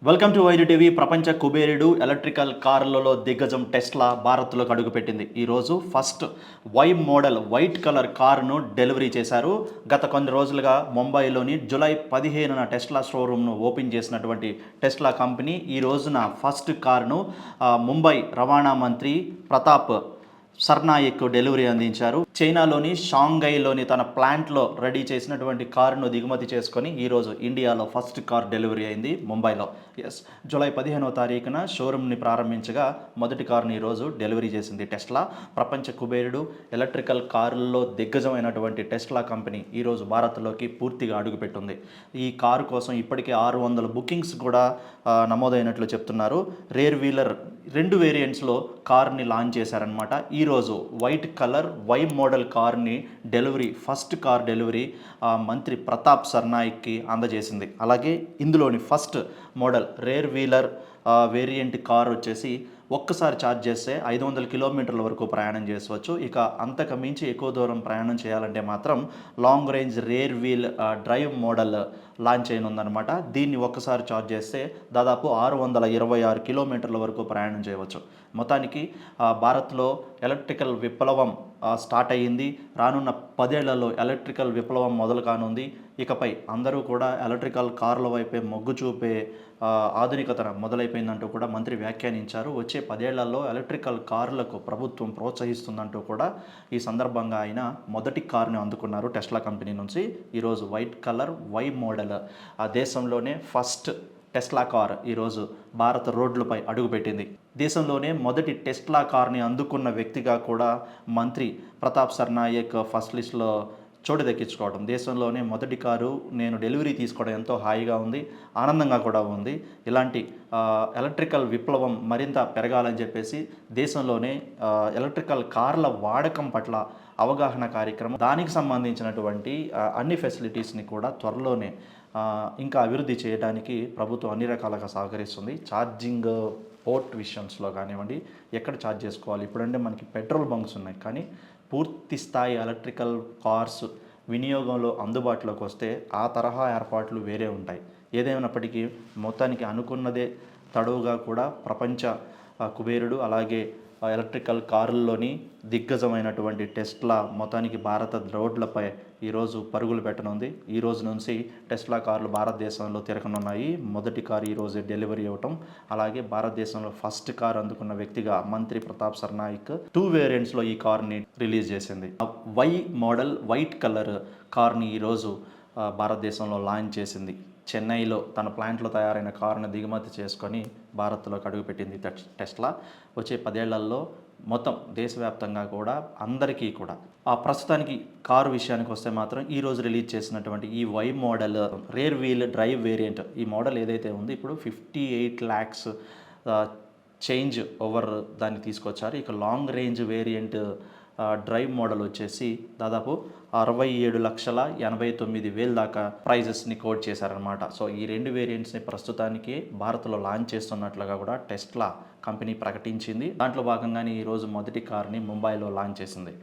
Welcome to YD TV. ప్రపంచ కుబేరుడు electrical కార్లలో దిగ్గజం టెస్లా భారత్లోకి అడుగుపెట్టింది. ఈరోజు first Y model white colour కారును డెలివరీ చేశారు. గత కొన్ని రోజులుగా ముంబైలోని జూలై 15న టెస్లా షోరూమ్ను ఓపెన్ చేసినటువంటి టెస్లా కంపెనీ ఈ రోజున ఫస్ట్ కారును ముంబై రవాణా మంత్రి ప్రతాప్ సర్నాయక్ డెలివరీ అందించారు. చైనాలోని షాంఘైలోని తన ప్లాంట్లో రెడీ చేసినటువంటి కారును దిగుమతి చేసుకొని ఈరోజు ఇండియాలో ఫస్ట్ కార్ డెలివరీ అయింది ముంబైలో. జూలై 15వ తారీఖున షోరూమ్ని ప్రారంభించగా మొదటి కారుని ఈరోజు డెలివరీ చేసింది టెస్లా. ప్రపంచ కుబేరుడు ఎలక్ట్రికల్ కారుల్లో దిగ్గజమైనటువంటి టెస్లా కంపెనీ ఈరోజు భారత్లోకి పూర్తిగా అడుగుపెట్టింది. ఈ కారు కోసం ఇప్పటికే 600 బుకింగ్స్ కూడా నమోదైనట్లు చెప్తున్నారు. రేర్ వీలర్ 2 వేరియంట్స్లో కార్ని లాంచ్ చేశారనమాట. ఈరోజు వైట్ కలర్ వై మోడల్ కార్ని డెలివరీ, ఫస్ట్ కార్ డెలివరీ మంత్రి ప్రతాప్ సర్నాయక్కి అందజేసింది. అలాగే ఇందులోని first model rare wheeler variant car వచ్చేసి ఒక్కసారి ఛార్జ్ చేస్తే 500 కిలోమీటర్ల వరకు ప్రయాణం చేసుకోవచ్చు. ఇక అంతకు మించి ఎక్కువ దూరం ప్రయాణం చేయాలంటే మాత్రం long range rear wheel drive model launch అయినుందనమాట. దీన్ని ఒక్కసారి ఛార్జ్ చేస్తే దాదాపు 626 కిలోమీటర్ల వరకు ప్రయాణం చేయవచ్చు. మొత్తానికి భారత్లో ఎలక్ట్రికల్ విప్లవం స్టార్ట్ అయ్యింది. రానున్న 10 ఏళ్లలో ఎలక్ట్రికల్ విప్లవం మొదలు కానుంది. ఇకపై అందరూ కూడా ఎలక్ట్రికల్ కార్ల వైపే మొగ్గు చూపే ఆధునికత మొదలైపోయిందంటూ కూడా మంత్రి వ్యాఖ్యానించారు. వచ్చే 10 ఏళ్లలో ఎలక్ట్రికల్ కార్లకు ప్రభుత్వం ప్రోత్సహిస్తుందంటూ కూడా ఈ సందర్భంగా ఆయన మొదటి కారుని అందుకున్నారు టెస్లా కంపెనీ నుంచి. ఈరోజు వైట్ కలర్ వై మోడల్ ఆ దేశంలోనే ఫస్ట్ టెస్లా కార్ ఈరోజు భారత రోడ్లపై అడుగుపెట్టింది. దేశంలోనే మొదటి టెస్లా కార్ని అందుకున్న వ్యక్తిగా కూడా మంత్రి ప్రతాప్ సర్నాయక్ ఫస్ట్ లిస్ట్లో చోటు దక్కించుకోవడం, దేశంలోనే మొదటి కారు నేను డెలివరీ తీసుకోవడం ఎంతో హాయిగా ఉంది, ఆనందంగా కూడా ఉంది. ఇలాంటి ఎలక్ట్రికల్ విప్లవం మరింత పెరగాలని చెప్పేసి దేశంలోనే ఎలక్ట్రికల్ కార్ల వాడకం పట్ల అవగాహన కార్యక్రమం, దానికి సంబంధించినటువంటి అన్ని ఫెసిలిటీస్ని కూడా త్వరలోనే ఇంకా అభివృద్ధి చేయడానికి ప్రభుత్వం అన్ని రకాలుగా సహకరిస్తుంది. ఛార్జింగ్ పోర్ట్ విషయంలో కానివ్వండి, ఎక్కడ ఛార్జ్ చేసుకోవాలి, ఇప్పుడంటే మనకి పెట్రోల్ బంక్స్ ఉన్నాయి, కానీ పూర్తి స్థాయి ఎలక్ట్రికల్ కార్స్ వినియోగంలో అందుబాటులోకి వస్తే ఆ తరహా ఏర్పాట్లు వేరే ఉంటాయి. ఏదేమైనప్పటికీ మొత్తానికి అనుకున్నదే తడువుగా కూడా ప్రపంచ కుబేరుడు అలాగే ఎలక్ట్రికల్ కారుల్లోని దిగ్గజమైనటువంటి టెస్లా మొత్తానికి భారత రోడ్లపై ఈరోజు పరుగులు పెట్టనుంది. ఈ రోజు నుంచి టెస్లా కార్లు భారతదేశంలో తిరగనున్నాయి. మొదటి కారు ఈరోజు డెలివరీ అవ్వటం, అలాగే భారతదేశంలో ఫస్ట్ కార్ అందుకున్న వ్యక్తిగా మంత్రి ప్రతాప్ సర్నాయక్ 2 వేరియంట్స్లో ఈ కార్ని రిలీజ్ చేసింది. వై మోడల్ వైట్ కలర్ కార్ని ఈరోజు భారతదేశంలో లాంచ్ చేసింది. చెన్నైలో తన ప్లాంట్లో తయారైన కారును దిగుమతి చేసుకొని భారత్లోకి అడుగుపెట్టింది టెస్లా. వచ్చే 10 ఏళ్లలో మొత్తం దేశవ్యాప్తంగా కూడా అందరికీ కూడా ప్రస్తుతానికి కారు విషయానికి వస్తే మాత్రం ఈరోజు రిలీజ్ చేసినటువంటి ఈ Y model rear wheel drive variant, ఈ మోడల్ ఏదైతే ఉంది ఇప్పుడు 58 lakhs చేంజ్ ఓవర్ దాన్ని తీసుకొచ్చారు. ఇక long range variant drive model వచ్చేసి దాదాపు 67,89,000 దాకా ప్రైజెస్ని కోట్ చేశారనమాట. సో ఈ 2 వేరియంట్స్ని ప్రస్తుతానికి భారత్లో లాంచ్ చేస్తున్నట్లుగా కూడా టెస్లా కంపెనీ ప్రకటించింది. దాంట్లో భాగంగానే ఈరోజు మొదటి కార్ని ముంబైలో లాంచ్ చేసింది.